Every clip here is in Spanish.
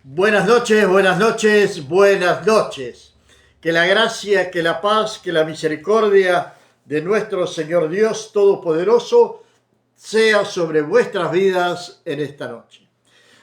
Buenas noches, buenas noches, buenas noches. Que la gracia, que la paz, que la misericordia de nuestro Señor Dios Todopoderoso sea sobre vuestras vidas en esta noche.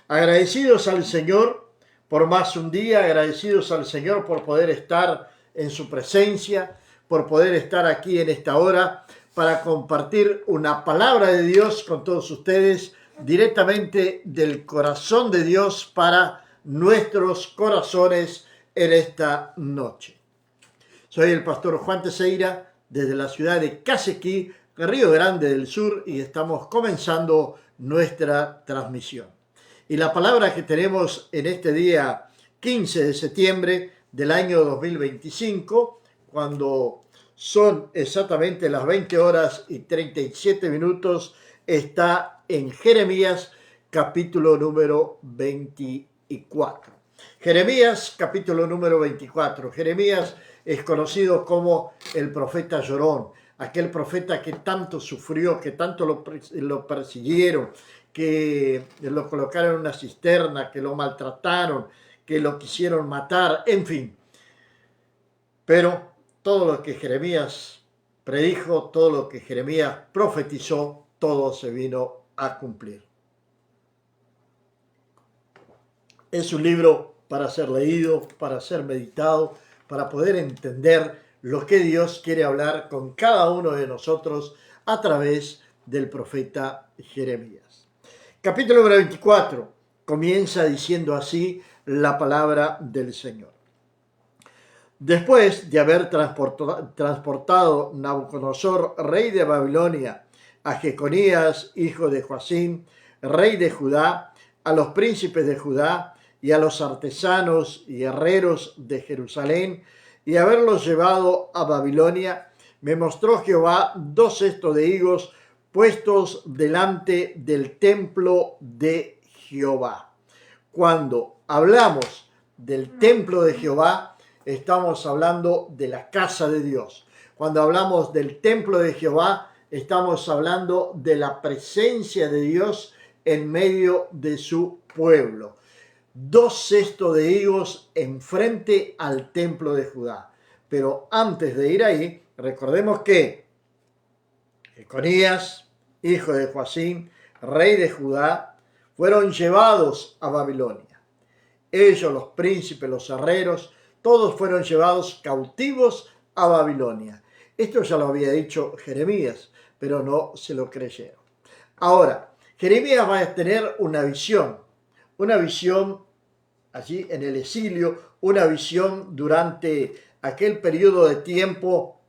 Agradecidos al Señor por más un día, agradecidos al Señor por poder estar en su presencia, por poder estar aquí en esta hora para compartir una palabra de Dios con todos ustedes directamente del corazón de Dios para nuestros corazones en esta noche. Soy el pastor Juan Teixeira desde la ciudad de Cacequí, Río Grande del Sur, y estamos comenzando nuestra transmisión. Y la palabra que tenemos en este día 15 de septiembre del año 2025, cuando son exactamente las 20 horas y 37 minutos, está en Jeremías capítulo número 24. Jeremías capítulo número 24. Jeremías es conocido como el profeta llorón, aquel profeta que tanto sufrió, que tanto lo persiguieron, que lo colocaron en una cisterna, que lo maltrataron, que lo quisieron matar, en fin. Pero todo lo que Jeremías predijo, todo lo que Jeremías profetizó, todo se vino a cumplir. Es un libro para ser leído, para ser meditado, para poder entender lo que Dios quiere hablar con cada uno de nosotros a través del profeta Jeremías. Capítulo número 24 comienza diciendo así la palabra del Señor. Después de haber transportado Nabucodonosor, rey de Babilonia, a Jeconías, hijo de Joacim, rey de Judá, a los príncipes de Judá y a los artesanos y herreros de Jerusalén, y haberlos llevado a Babilonia, me mostró Jehová 2 cestos de higos puestos delante del templo de Jehová. Cuando hablamos del templo de Jehová, estamos hablando de la casa de Dios. Cuando hablamos del templo de Jehová, estamos hablando de la presencia de Dios en medio de su pueblo. 2 cestos de higos enfrente al templo de Judá. Pero antes de ir ahí, recordemos que Jeconías, hijo de Joacim, rey de Judá, fueron llevados a Babilonia. Ellos, los príncipes, los herreros, todos fueron llevados cautivos a Babilonia. Esto ya lo había dicho Jeremías, pero no se lo creyeron. Ahora, Jeremías va a tener una visión allí en el exilio, una visión durante aquel periodo de tiempo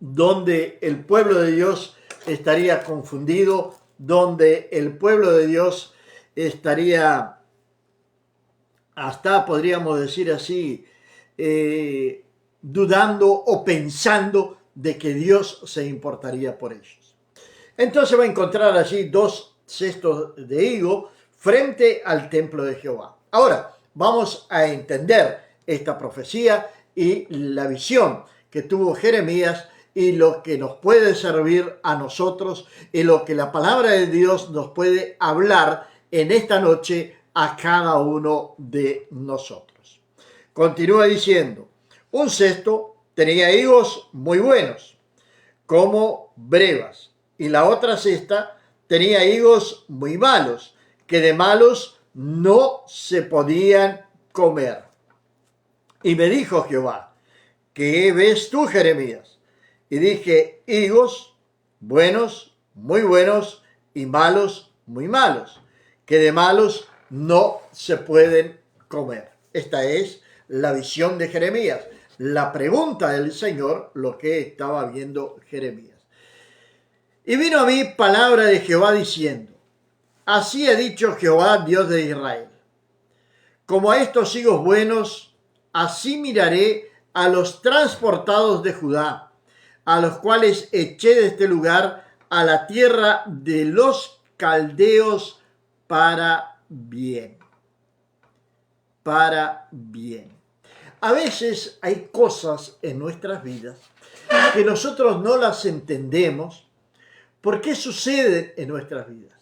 donde el pueblo de Dios estaría confundido, donde el pueblo de Dios estaría, hasta podríamos decir así, dudando o pensando de que Dios se importaría por ellos. Entonces va a encontrar allí 2 cestos de higo frente al templo de Jehová. Ahora, vamos a entender esta profecía y la visión que tuvo Jeremías y lo que nos puede servir a nosotros y lo que la palabra de Dios nos puede hablar en esta noche a cada uno de nosotros. Continúa diciendo, un cesto tenía higos muy buenos, como brevas, y la otra cesta tenía higos muy malos, que de malos no se podían comer. Y me dijo Jehová, ¿qué ves tú, Jeremías? Y dije, higos buenos, muy buenos, y malos, muy malos, que de malos no se pueden comer. Esta es la visión de Jeremías. La pregunta del Señor, lo que estaba viendo Jeremías. Y vino a mí palabra de Jehová diciendo, así ha dicho Jehová, Dios de Israel, como a estos higos buenos, así miraré a los transportados de Judá, a los cuales eché de este lugar a la tierra de los caldeos para bien. Para bien. A veces hay cosas en nuestras vidas que nosotros no las entendemos. ¿Por qué suceden en nuestras vidas?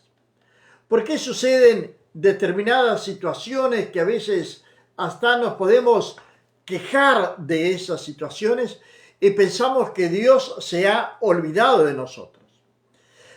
¿Por qué suceden determinadas situaciones que a veces hasta nos podemos quejar de esas situaciones y pensamos que Dios se ha olvidado de nosotros.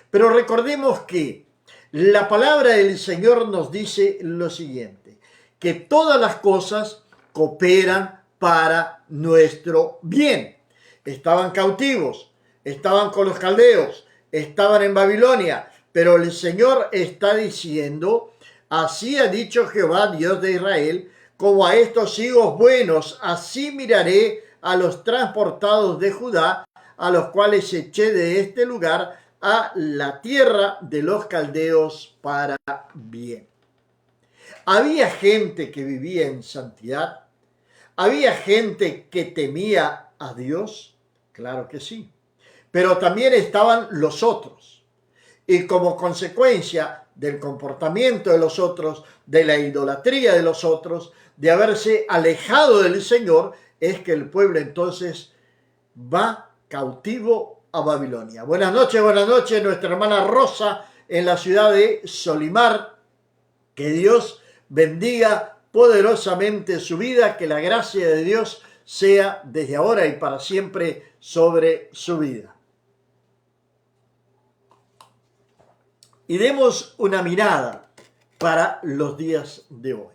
Pero recordemos que la palabra del Señor nos dice lo siguiente, que todas las cosas cooperan para nuestro bien. Estaban cautivos, estaban con los caldeos, estaban en Babilonia, pero el Señor está diciendo, así ha dicho Jehová, Dios de Israel, como a estos higos buenos, así miraré a los transportados de Judá, a los cuales eché de este lugar a la tierra de los caldeos para bien. Había gente que vivía en santidad, había gente que temía a Dios, claro que sí, pero también estaban los otros. Y como consecuencia del comportamiento de los otros, de la idolatría de los otros, de haberse alejado del Señor, es que el pueblo entonces va cautivo a Babilonia. Buenas noches, nuestra hermana Rosa en la ciudad de Solimar. Que Dios bendiga poderosamente su vida, que la gracia de Dios sea desde ahora y para siempre sobre su vida. Y demos una mirada para los días de hoy.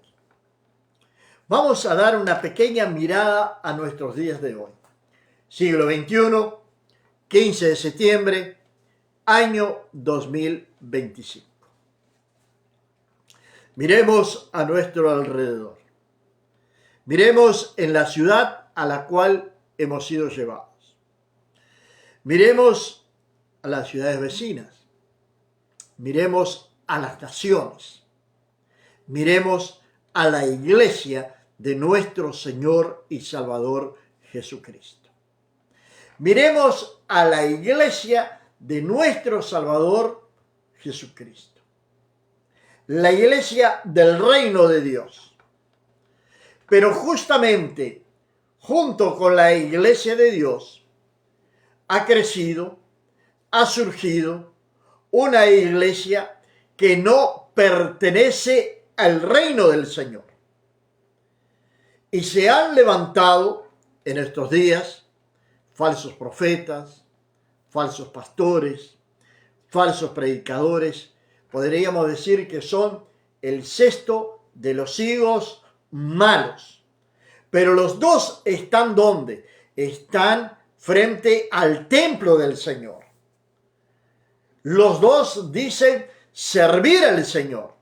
Vamos a dar una pequeña mirada a nuestros días de hoy. Siglo XXI, 15 de septiembre, año 2025. Miremos a nuestro alrededor. Miremos en la ciudad a la cual hemos sido llevados. Miremos a las ciudades vecinas. Miremos a las naciones. Miremos a la iglesia de nuestro Señor y Salvador Jesucristo. Miremos a la iglesia de nuestro Salvador Jesucristo. La iglesia del reino de Dios. Pero justamente junto con la iglesia de Dios ha crecido, ha surgido una iglesia que no pertenece al reino del Señor. Y se han levantado en estos días falsos profetas, falsos pastores, falsos predicadores. Podríamos decir que son el cesto de los higos malos. Pero los dos están ¿dónde? Están frente al templo del Señor. Los dos dicen servir al Señor.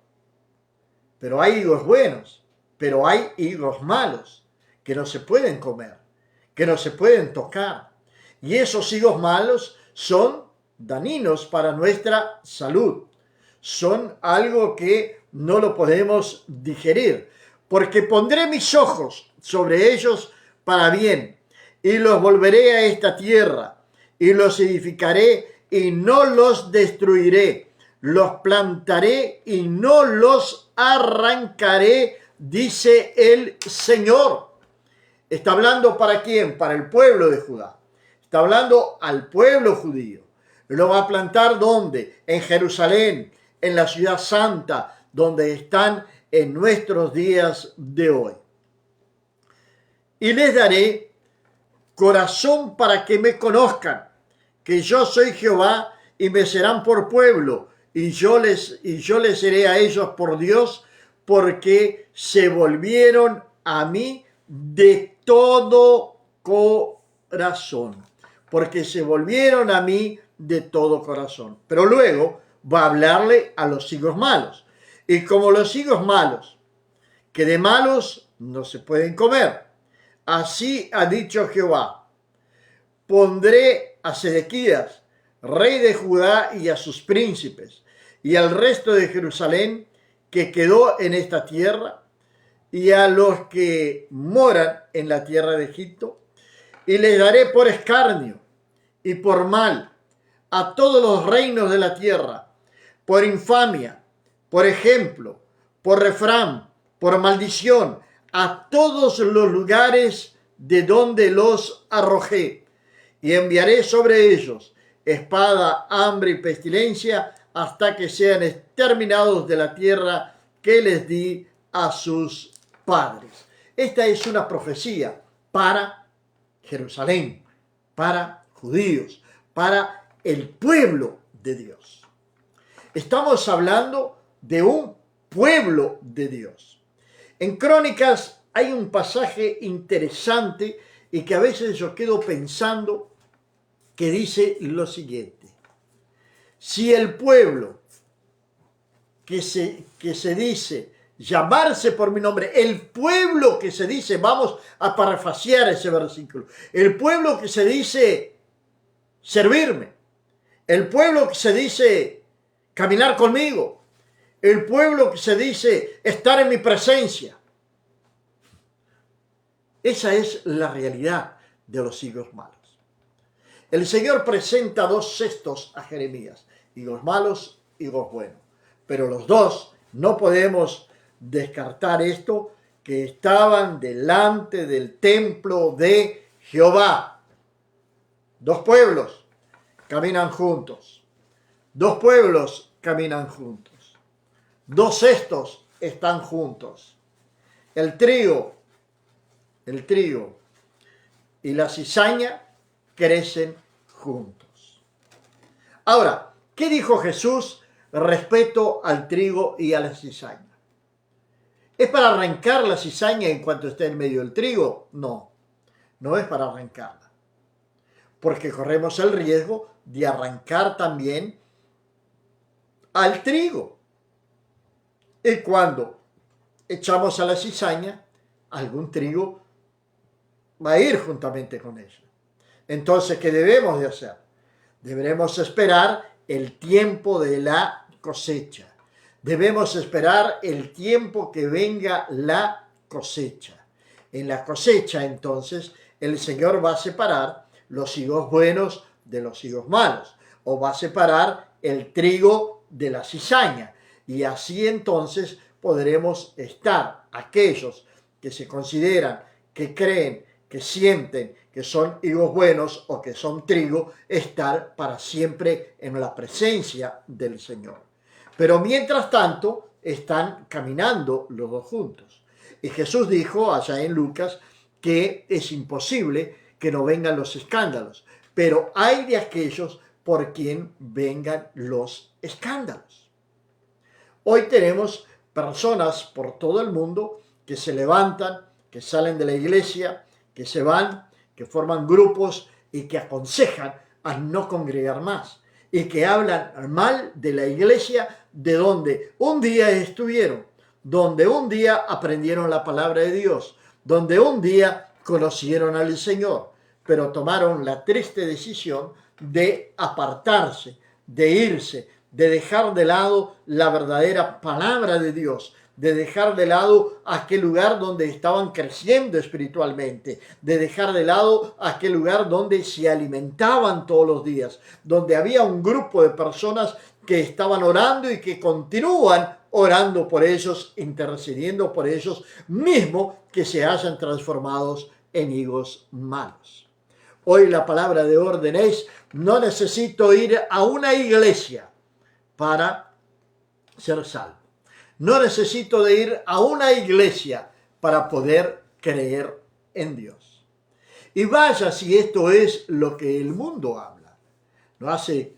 Pero hay higos buenos, pero hay higos malos que no se pueden comer, que no se pueden tocar. Y esos higos malos son dañinos para nuestra salud. Son algo que no lo podemos digerir. Porque pondré mis ojos sobre ellos para bien, y los volveré a esta tierra, y los edificaré, y no los destruiré. Los plantaré, y no los arrancaré, dice el Señor. ¿Está hablando para quién? Para el pueblo de Judá. Está hablando al pueblo judío. Lo va a plantar ¿dónde? En Jerusalén, en la ciudad santa, donde están en nuestros días de hoy. Y les daré corazón para que me conozcan, que yo soy Jehová, y me serán por pueblo, y yo les seré a ellos por Dios, porque se volvieron a mí de todo corazón. Porque se volvieron a mí de todo corazón. Pero luego va a hablarle a los higos malos. Y como los higos malos, que de malos no se pueden comer, así ha dicho Jehová: pondré a Sedequías, rey de Judá, y a sus príncipes, y al resto de Jerusalén que quedó en esta tierra, y a los que moran en la tierra de Egipto, y les daré por escarnio y por mal a todos los reinos de la tierra, por infamia, por ejemplo, por refrán, por maldición, a todos los lugares de donde los arrojé. Y enviaré sobre ellos espada, hambre y pestilencia, hasta que sean exterminados de la tierra que les di a sus padres. Esta es una profecía para Jerusalén, para judíos, para el pueblo de Dios. Estamos hablando de un pueblo de Dios. En Crónicas hay un pasaje interesante y que a veces yo quedo pensando, que dice lo siguiente: si el pueblo que se dice llamarse por mi nombre, el pueblo que se dice, vamos a parafrasear ese versículo, el pueblo que se dice servirme, el pueblo que se dice caminar conmigo, el pueblo que se dice estar en mi presencia. Esa es la realidad de los higos malos. El Señor presenta dos cestos a Jeremías, higos malos, higos buenos. Pero los dos, no podemos descartar esto, que estaban delante del templo de Jehová. Dos pueblos caminan juntos. Dos pueblos caminan juntos. Dos cestos están juntos. El trigo y la cizaña crecen juntos. Ahora, ¿qué dijo Jesús respecto al trigo y a la cizaña? ¿Es para arrancar la cizaña en cuanto esté en medio del trigo? No, no es para arrancarla, porque corremos el riesgo de arrancar también al trigo. Y cuando echamos a la cizaña, algún trigo va a ir juntamente con ella. Entonces, ¿qué debemos de hacer? Deberemos esperar el tiempo de la cosecha. Debemos esperar el tiempo que venga la cosecha. En la cosecha, entonces, el Señor va a separar los higos buenos de los higos malos, o va a separar el trigo de la cizaña. Y así entonces podremos estar aquellos que se consideran, que creen, que sienten que son higos buenos o que son trigo, estar para siempre en la presencia del Señor. Pero mientras tanto, están caminando los dos juntos. Y Jesús dijo allá en Lucas que es imposible que no vengan los escándalos, pero hay de aquellos por quien vengan los escándalos. Hoy tenemos personas por todo el mundo que se levantan, que salen de la iglesia, que se van, que forman grupos y que aconsejan a no congregar más, y que hablan mal de la iglesia de donde un día estuvieron, donde un día aprendieron la palabra de Dios, donde un día conocieron al Señor, pero tomaron la triste decisión de apartarse, de irse, de dejar de lado la verdadera palabra de Dios, de dejar de lado aquel lugar donde estaban creciendo espiritualmente, de dejar de lado aquel lugar donde se alimentaban todos los días, donde había un grupo de personas que estaban orando y que continúan orando por ellos, intercediendo por ellos, mismo que se hayan transformados en higos malos. Hoy la palabra de orden es: no necesito ir a una iglesia para ser salvo. No necesito de ir a una iglesia para poder creer en Dios. Y vaya si esto es lo que el mundo habla. No hace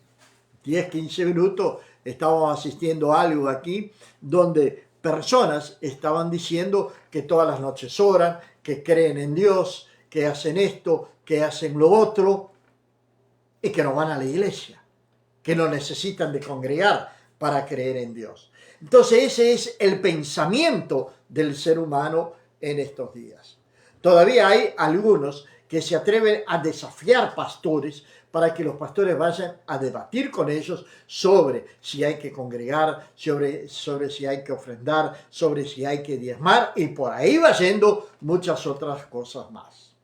10, 15 minutos estábamos asistiendo a algo aquí donde personas estaban diciendo que todas las noches oran, que creen en Dios, que hacen esto, que hacen lo otro, y que no van a la iglesia, que no necesitan de congregar para creer en Dios. Entonces ese es el pensamiento del ser humano en estos días. Todavía hay algunos que se atreven a desafiar pastores para que los pastores vayan a debatir con ellos sobre si hay que congregar, sobre si hay que ofrendar, sobre si hay que diezmar, y por ahí va yendo muchas otras cosas más.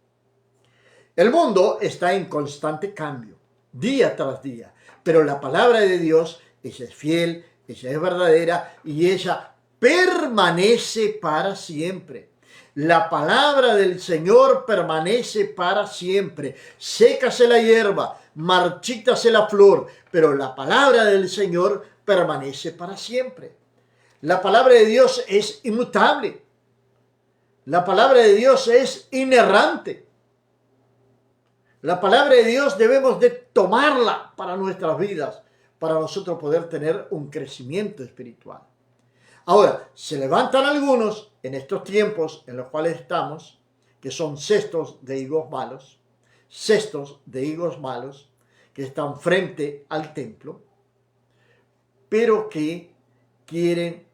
El mundo está en constante cambio, día tras día, pero la palabra de Dios, ella es fiel, ella es verdadera y ella permanece para siempre. La palabra del Señor permanece para siempre. Sécase la hierba, marchítase la flor, pero la palabra del Señor permanece para siempre. La palabra de Dios es inmutable. La palabra de Dios es inerrante. La palabra de Dios debemos de tomarla para nuestras vidas, para nosotros poder tener un crecimiento espiritual. Ahora, se levantan algunos en estos tiempos en los cuales estamos, que son cestos de higos malos, que están frente al templo, pero que quieren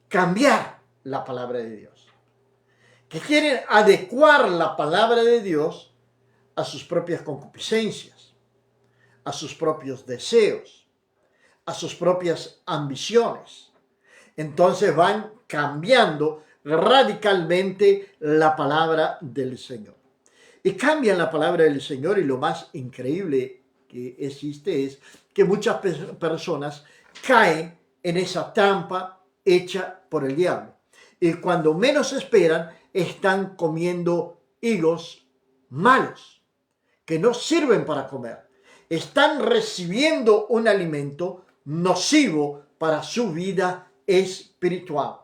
cambiar la palabra de Dios, que quieren adecuar la palabra de Dios a sus propias concupiscencias, a sus propios deseos, a sus propias ambiciones. Entonces van cambiando radicalmente la palabra del Señor. Y cambian la palabra del Señor, y lo más increíble que existe es que muchas personas caen en esa trampa hecha por el diablo. Y cuando menos esperan, están comiendo higos malos, que no sirven para comer. Están recibiendo un alimento nocivo para su vida espiritual.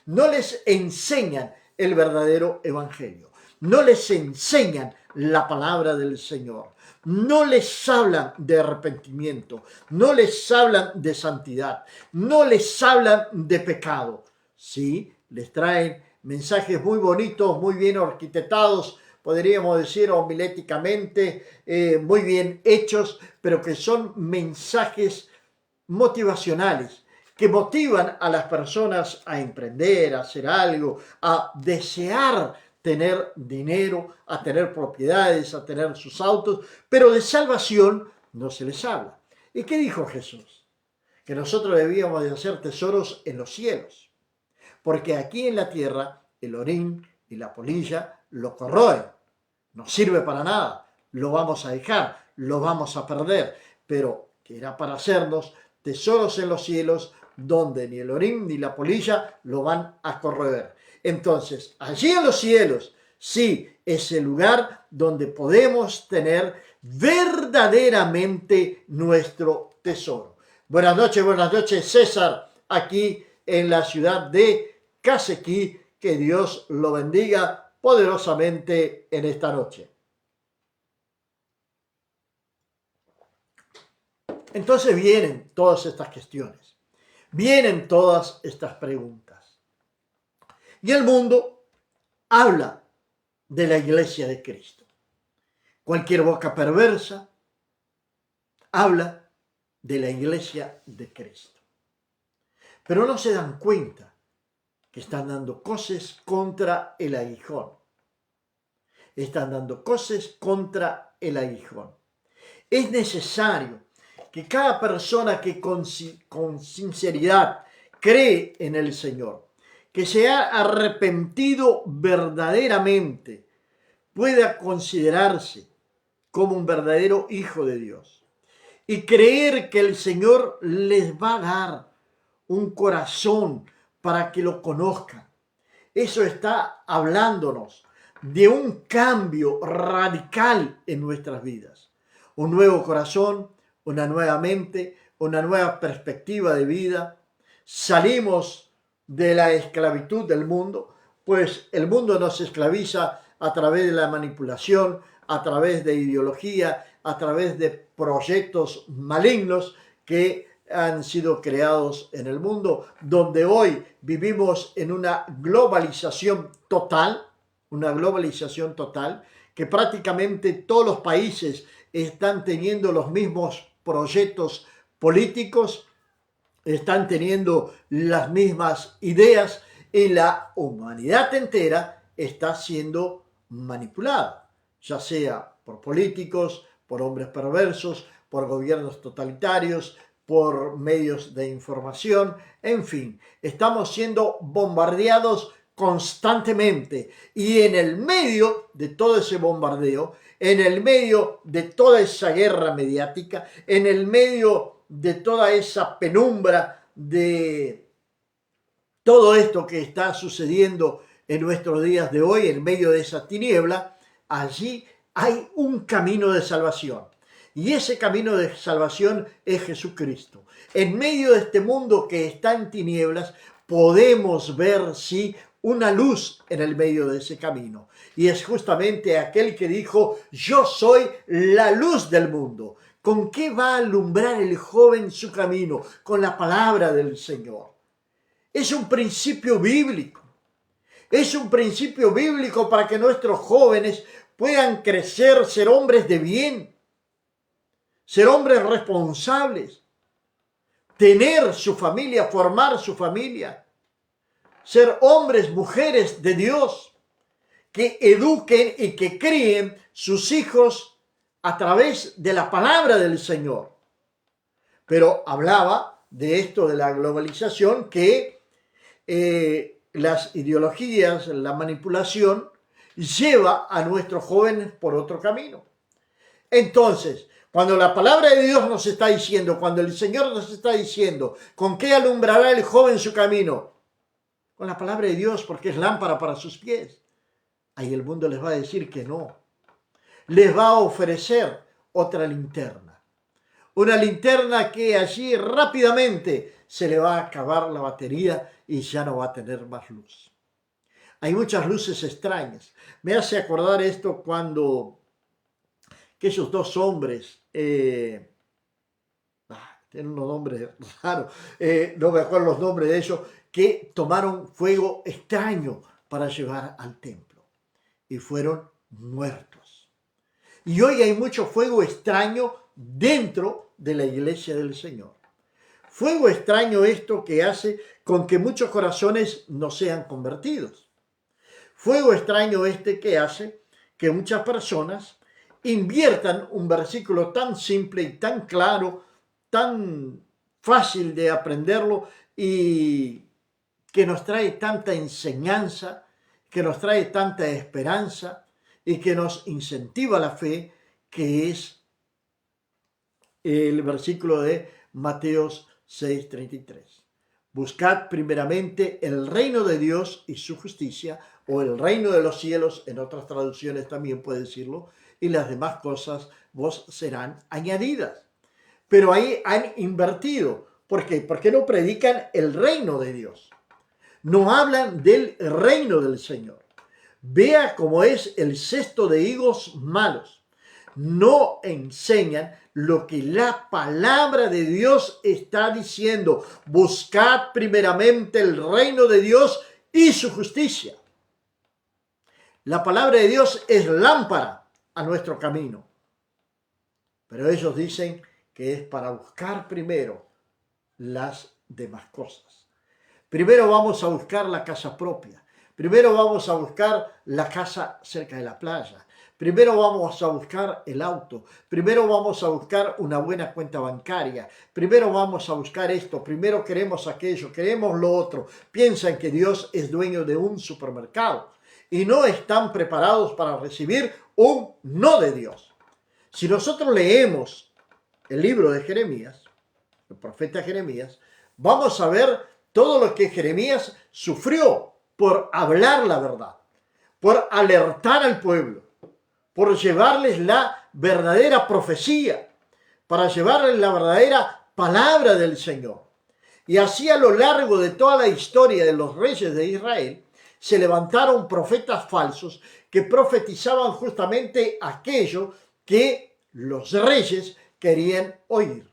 No les enseñan el verdadero evangelio. No les enseñan la palabra del Señor. No les hablan de arrepentimiento. No les hablan de santidad. No les hablan de pecado. Sí, les traen mensajes muy bonitos, muy bien arquitectados, podríamos decir homiléticamente, muy bien hechos, pero que son mensajes motivacionales, que motivan a las personas a emprender, a hacer algo, a desear tener dinero, a tener propiedades, a tener sus autos, pero de salvación no se les habla. ¿Y qué dijo Jesús? Que nosotros debíamos de hacer tesoros en los cielos, porque aquí en la tierra el orín y la polilla lo corroen, no sirve para nada, lo vamos a dejar, lo vamos a perder, pero que era para hacernos tesoros en los cielos, donde ni el orín ni la polilla lo van a corroer. Entonces, allí en los cielos, sí, es el lugar donde podemos tener verdaderamente nuestro tesoro. Buenas noches, César, aquí en la ciudad de Casequí. Que Dios lo bendiga poderosamente en esta noche. Entonces vienen todas estas cuestiones, vienen todas estas preguntas. Y el mundo habla de la iglesia de Cristo. Cualquier boca perversa habla de la iglesia de Cristo. Pero no se dan cuenta que están dando cosas contra el aguijón. Están dando cosas contra el aguijón. Es necesario que cada persona que con sinceridad cree en el Señor, que se ha arrepentido verdaderamente, pueda considerarse como un verdadero hijo de Dios y creer que el Señor les va a dar un corazón para que lo conozcan. Eso está hablándonos de un cambio radical en nuestras vidas. Un nuevo corazón, una nueva mente, una nueva perspectiva de vida. Salimos de la esclavitud del mundo, pues el mundo nos esclaviza a través de la manipulación, a través de ideología, a través de proyectos malignos que han sido creados en el mundo, donde hoy vivimos en una globalización total, que prácticamente todos los países están teniendo los mismos proyectos políticos, están teniendo las mismas ideas y la humanidad entera está siendo manipulada, ya sea por políticos, por hombres perversos, por gobiernos totalitarios, por medios de información, en fin, estamos siendo bombardeados constantemente, y en el medio de todo ese bombardeo, en el medio de toda esa guerra mediática, en el medio de toda esa penumbra de todo esto que está sucediendo en nuestros días de hoy, en medio de esa tiniebla, allí hay un camino de salvación. Y ese camino de salvación es Jesucristo. En medio de este mundo que está en tinieblas, podemos ver, sí, una luz en el medio de ese camino. Y es justamente aquel que dijo, yo soy la luz del mundo. ¿Con qué va a alumbrar el joven su camino? Con la palabra del Señor. Es un principio bíblico. Es un principio bíblico para que nuestros jóvenes puedan crecer, ser hombres de bien, ser hombres responsables, tener su familia, formar su familia, ser hombres, mujeres de Dios, que eduquen y que críen sus hijos a través de la palabra del Señor. Pero hablaba de esto de la globalización, que las ideologías, la manipulación, lleva a nuestros jóvenes por otro camino. Entonces, cuando la palabra de Dios nos está diciendo, cuando el Señor nos está diciendo, ¿con qué alumbrará el joven su camino? Con la palabra de Dios, porque es lámpara para sus pies. Ahí el mundo les va a decir que no. Les va a ofrecer otra linterna. Una linterna que allí rápidamente se le va a acabar la batería y ya no va a tener más luz. Hay muchas luces extrañas. Me hace acordar esto cuando aquellos dos hombres, tienen unos nombres raros, no me acuerdo los nombres de ellos, que tomaron fuego extraño para llevar al templo y fueron muertos. Y hoy hay mucho fuego extraño dentro de la iglesia del Señor. Fuego extraño esto que hace con que muchos corazones no sean convertidos. Fuego extraño este que hace que muchas personas inviertan un versículo tan simple y tan claro, tan fácil de aprenderlo y que nos trae tanta enseñanza, que nos trae tanta esperanza y que nos incentiva la fe, que es el versículo de Mateo 6:33. Buscad primeramente el reino de Dios y su justicia, o el reino de los cielos, en otras traducciones también puede decirlo, y las demás cosas vos serán añadidas. Pero ahí han invertido. ¿Por qué? Porque no predican el reino de Dios. No hablan del reino del Señor. Vea cómo es el cesto de higos malos. No enseñan lo que la palabra de Dios está diciendo. Buscad primeramente el reino de Dios y su justicia. La palabra de Dios es lámpara a nuestro camino. Pero ellos dicen que es para buscar primero las demás cosas. Primero vamos a buscar la casa propia. Primero vamos a buscar la casa cerca de la playa. Primero vamos a buscar el auto. Primero vamos a buscar una buena cuenta bancaria. Primero vamos a buscar esto. Primero queremos aquello. Queremos lo otro. Piensan que Dios es dueño de un supermercado y no están preparados para recibir un no de Dios. Si nosotros leemos el libro de Jeremías, el profeta Jeremías, vamos a ver todo lo que Jeremías sufrió por hablar la verdad, por alertar al pueblo, por llevarles la verdadera profecía, para llevarles la verdadera palabra del Señor. Y así a lo largo de toda la historia de los reyes de Israel, se levantaron profetas falsos que profetizaban justamente aquello que los reyes querían oír.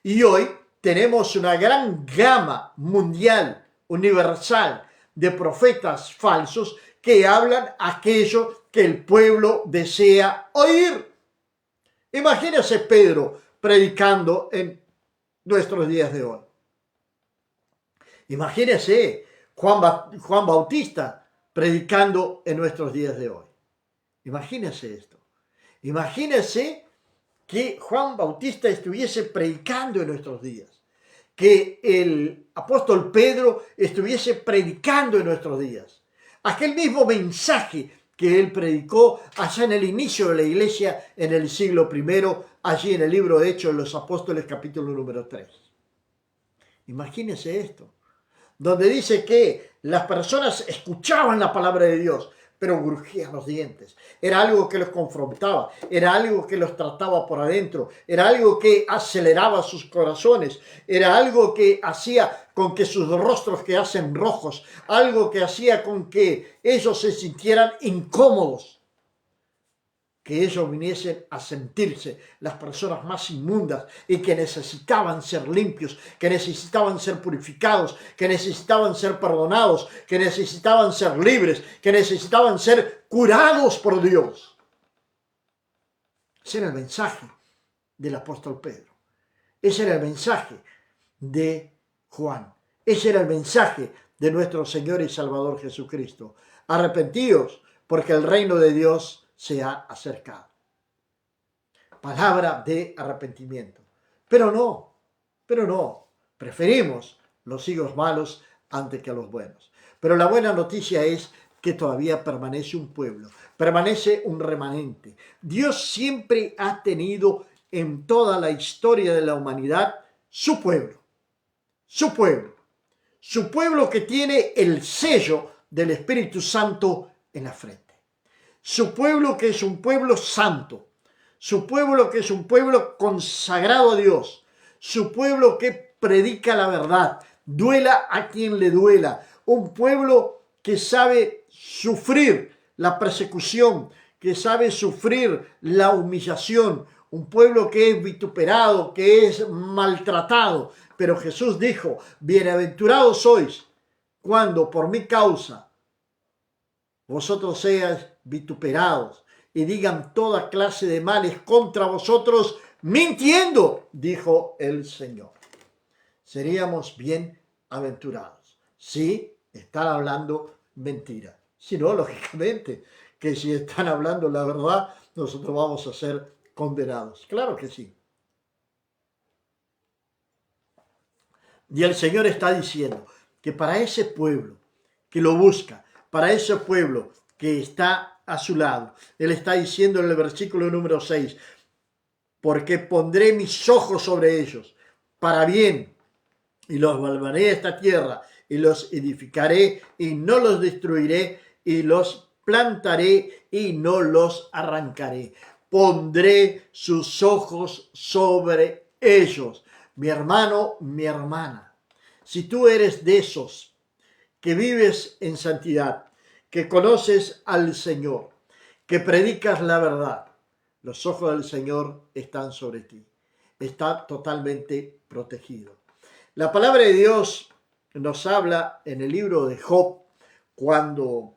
Y hoy tenemos una gran gama mundial, universal, de profetas falsos que hablan aquello que el pueblo desea oír. Imagínese Pedro predicando en nuestros días de hoy. Imagínese Juan Bautista predicando en nuestros días de hoy. Imagínese esto. Imagínese que Juan Bautista estuviese predicando en nuestros días, que el apóstol Pedro estuviese predicando en nuestros días. Aquel mismo mensaje que él predicó allá en el inicio de la iglesia en el siglo I, allí en el libro de Hechos de los Apóstoles, capítulo número 3. Imagínese esto, donde dice que las personas escuchaban la palabra de Dios, pero crujían los dientes. Era algo que los confrontaba, era algo que los trataba por adentro, era algo que aceleraba sus corazones, era algo que hacía con que sus rostros quedasen rojos, algo que hacía con que ellos se sintieran incómodos, que ellos viniesen a sentirse las personas más inmundas y que necesitaban ser limpios, que necesitaban ser purificados, que necesitaban ser perdonados, que necesitaban ser libres, que necesitaban ser curados por Dios. Ese era el mensaje del apóstol Pedro. Ese era el mensaje de Juan. Ese era el mensaje de nuestro Señor y Salvador Jesucristo. Arrepentíos, porque el reino de Dios se ha acercado. Palabra de arrepentimiento. Pero no. Preferimos los higos malos antes que a los buenos. Pero la buena noticia es que todavía permanece un pueblo, permanece un remanente. Dios siempre ha tenido en toda la historia de la humanidad su pueblo. Su pueblo. Su pueblo que tiene el sello del Espíritu Santo en la frente. Su pueblo que es un pueblo santo, su pueblo que es un pueblo consagrado a Dios, su pueblo que predica la verdad, duela a quien le duela, un pueblo que sabe sufrir la persecución, que sabe sufrir la humillación, un pueblo que es vituperado, que es maltratado. Pero Jesús dijo, bienaventurados sois cuando por mi causa vosotros seáis vituperados y digan toda clase de males contra vosotros, mintiendo, dijo el Señor. Seríamos bienaventurados. Sí, están hablando mentira. Si no, lógicamente, que si están hablando la verdad, nosotros vamos a ser condenados. Claro que sí. Y el Señor está diciendo que para ese pueblo que lo busca, para ese pueblo que está a su lado, Él está diciendo en el versículo número 6, porque pondré mis ojos sobre ellos para bien, y los volveré a esta tierra, y los edificaré, y no los destruiré, y los plantaré, y no los arrancaré. Pondré sus ojos sobre ellos. Mi hermano, mi hermana, si tú eres de esos que vives en santidad, que conoces al Señor, que predicas la verdad, los ojos del Señor están sobre ti. Está totalmente protegido. La palabra de Dios nos habla en el libro de Job, cuando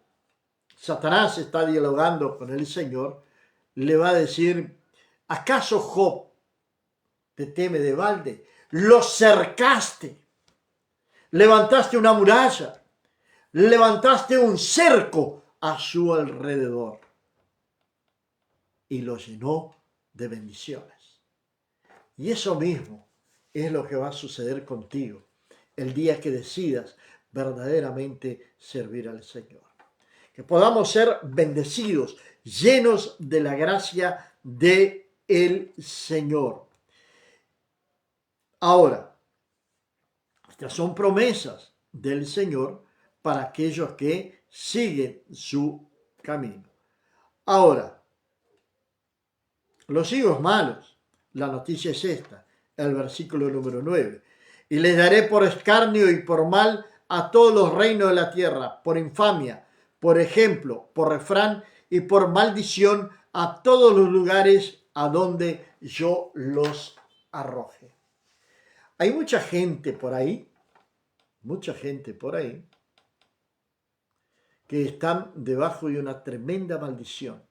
Satanás está dialogando con el Señor, le va a decir, ¿acaso Job te teme de balde? Lo cercaste, levantaste una muralla, levantaste un cerco a su alrededor y lo llenó de bendiciones. Y eso mismo es lo que va a suceder contigo el día que decidas verdaderamente servir al Señor. Que podamos ser bendecidos, llenos de la gracia de el Señor. Ahora, estas son promesas del Señor para aquellos que siguen su camino. Ahora, los higos malos, la noticia es esta, el versículo número 9. Y les daré por escarnio y por mal a todos los reinos de la tierra, por infamia, por ejemplo, por refrán y por maldición a todos los lugares a donde yo los arroje. Hay mucha gente por ahí, que están debajo de una tremenda maldición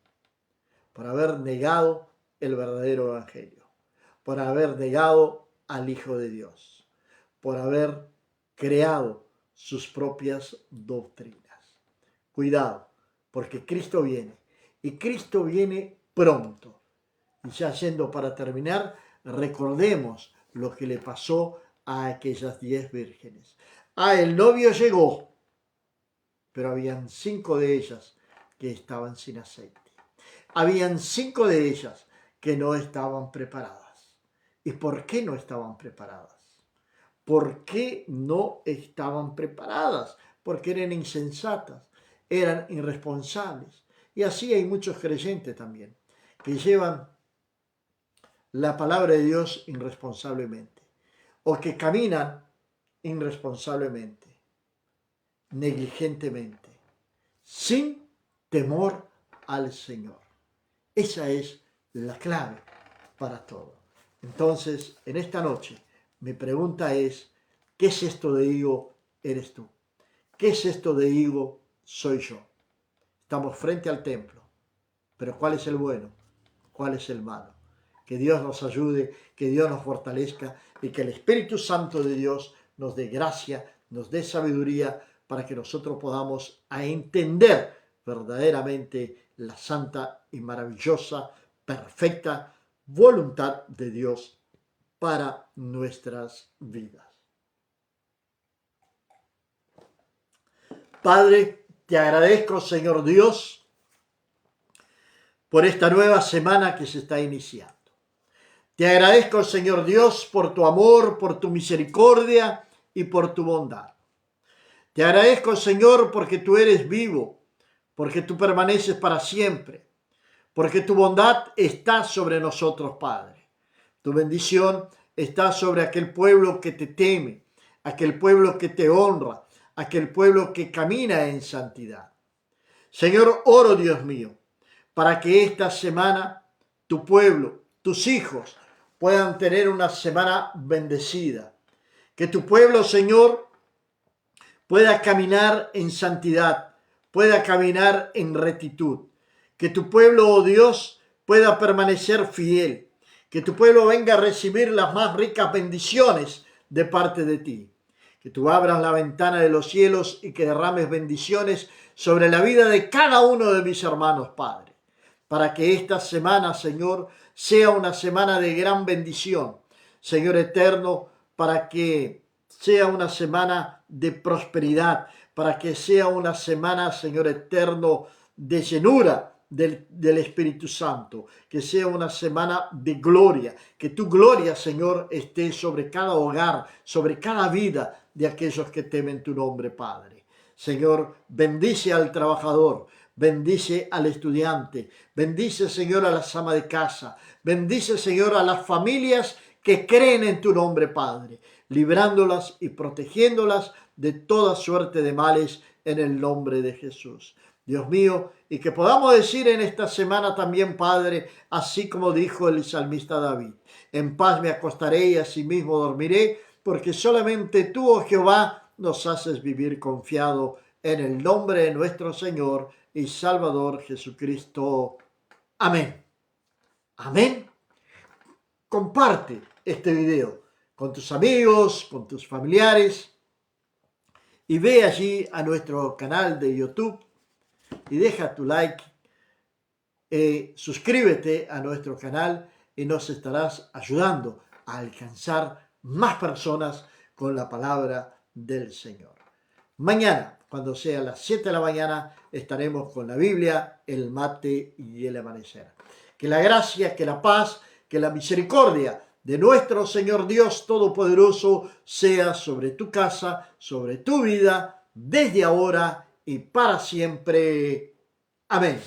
por haber negado el verdadero evangelio, por haber negado al Hijo de Dios, por haber creado sus propias doctrinas. Cuidado, porque Cristo viene, y Cristo viene pronto. Y ya yendo para terminar, recordemos lo que le pasó a aquellas 10 vírgenes. El novio llegó, pero habían 5 de ellas que estaban sin aceite. Habían 5 de ellas que no estaban preparadas. ¿Y por qué no estaban preparadas? ¿Por qué no estaban preparadas? Porque eran insensatas, eran irresponsables. Y así hay muchos creyentes también, que llevan la palabra de Dios irresponsablemente, o que caminan irresponsablemente, negligentemente, sin temor al Señor. Esa es la clave para todo. Entonces, en esta noche, mi pregunta es, ¿qué es esto de higo eres tú? ¿Qué es esto de higo soy yo? Estamos frente al templo, pero ¿cuál es el bueno? ¿Cuál es el malo? Que Dios nos ayude, que Dios nos fortalezca y que el Espíritu Santo de Dios nos dé gracia, nos dé sabiduría para que nosotros podamos entender verdaderamente la santa y maravillosa, perfecta voluntad de Dios para nuestras vidas. Padre, te agradezco, Señor Dios, por esta nueva semana que se está iniciando. Te agradezco, Señor Dios, por tu amor, por tu misericordia y por tu bondad. Te agradezco, Señor, porque tú eres vivo, porque tú permaneces para siempre, porque tu bondad está sobre nosotros, Padre. Tu bendición está sobre aquel pueblo que te teme, aquel pueblo que te honra, aquel pueblo que camina en santidad. Señor, oro, Dios mío, para que esta semana tu pueblo, tus hijos, puedan tener una semana bendecida. Que tu pueblo, Señor, pueda caminar en santidad, pueda caminar en rectitud. Que tu pueblo, oh Dios, pueda permanecer fiel. Que tu pueblo venga a recibir las más ricas bendiciones de parte de ti. Que tú abras la ventana de los cielos y que derrames bendiciones sobre la vida de cada uno de mis hermanos, Padre. Para que esta semana, Señor, sea una semana de gran bendición. Señor eterno, para que sea una semana de prosperidad, para que sea una semana, Señor eterno, de llenura del Espíritu Santo, que sea una semana de gloria, que tu gloria, Señor, esté sobre cada hogar, sobre cada vida de aquellos que temen tu nombre, Padre. Señor, bendice al trabajador, bendice al estudiante, bendice, Señor, a la ama de casa, bendice, Señor, a las familias que creen en tu nombre, Padre, librándolas y protegiéndolas de toda suerte de males en el nombre de Jesús. Dios mío, y que podamos decir en esta semana también, Padre, así como dijo el salmista David, en paz me acostaré y asimismo dormiré, porque solamente tú, oh Jehová, nos haces vivir confiado en el nombre de nuestro Señor y Salvador Jesucristo. Amén. Amén. Comparte este video con tus amigos, con tus familiares y ve allí a nuestro canal de YouTube y deja tu like, suscríbete a nuestro canal y nos estarás ayudando a alcanzar más personas con la palabra del Señor. Mañana, cuando sea las 7 de la mañana, estaremos con la Biblia, el mate y el amanecer. Que la gracia, que la paz, que la misericordia de nuestro Señor Dios Todopoderoso sea sobre tu casa, sobre tu vida, desde ahora y para siempre. Amén.